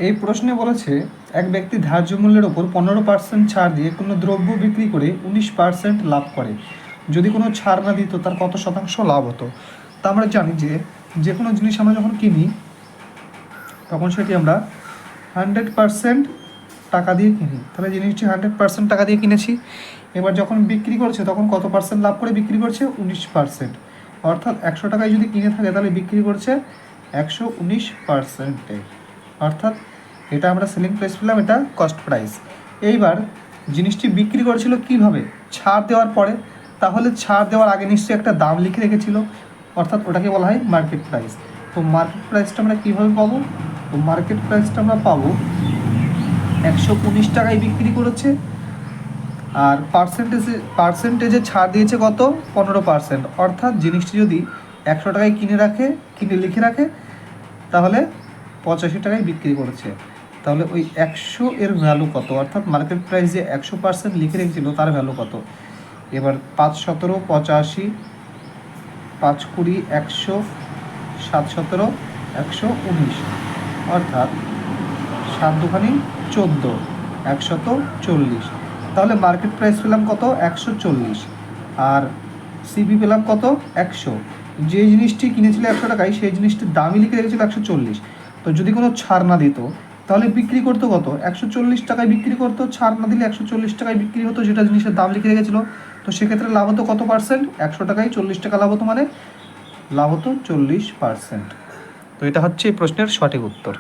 এই প্রশ্নে বলেছে এক ব্যক্তি ধার্য মূল্যের ওপর 15% ছাড় দিয়ে কোনো দ্রব্য বিক্রি করে 19% লাভ করে। যদি কোনো ছাড় না দিত তার কত শতাংশ লাভ হতো? তা আমরা জানি যে কোনো জিনিস আমরা যখন কিনি তখন সেটি আমরা 100% টাকা দিয়ে কিনি। তাহলে জিনিসটি 100% টাকা দিয়ে কিনেছি। এবার যখন বিক্রি করছে তখন কত পার্সেন্ট লাভ করে বিক্রি করছে? 19%। অর্থাৎ 100 টাকায় যদি কিনে থাকে তাহলে বিক্রি করছে 119%। অর্থাৎ এটা আমরা সেলিং প্রাইস পেলাম, এটা কস্ট প্রাইস। এইবার জিনিসটি বিক্রি করেছিল কিভাবে? ছাড় দেওয়ার পরে। তাহলে ছাড় দেওয়ার আগে নিশ্চয়ই একটা দাম লিখে রেখেছিল, অর্থাৎ ওটাকে বলা হয় মার্কেট প্রাইস। তো মার্কেট প্রাইসটা আমরা কীভাবে পাবো? তো মার্কেট প্রাইসটা আমরা পাবো 119 টাকায় বিক্রি করেছে, আর পার্সেন্টেজে ছাড় দিয়েছে কত? 15%। অর্থাৎ জিনিসটি যদি 100 টাকায় কিনে লিখে রাখে তাহলে 85 টাকায় বিক্রি করেছে। তাহলে ওই 100 এর ভ্যালু কত? অর্থাৎ মার্কেট প্রাইস যে 100% লিখে রেখেছিল তার ভ্যালু কত? এবার 5 17 85, 5 20 100, 7 17 119, অর্থাৎ 7 দুখানি 14, 140। তাহলে মার্কেট প্রাইস পেলাম কত? 140। আর সিপি পেলাম কত? 100। যে জিনিসটি কিনেছিল 100 টাকায় সেই জিনিসটির দামই লিখে রেখেছিল 140। তো যদি কোনো ছাড় না দিত তাহলে বিক্রি করতো কত? 140 টাকায় বিক্রি করতো। ছাড় না দিলে 140 টাকায় বিক্রি হতো, যেটা জিনিসের দাম লিখে রেখেছিল। তো সেক্ষেত্রে লাভ হতো কত পার্সেন্ট? 100 টাকায় 40 টাকা লাভ হতো, মানে লাভ হতো 40%। তো এটা হচ্ছে এই প্রশ্নের সঠিক উত্তর।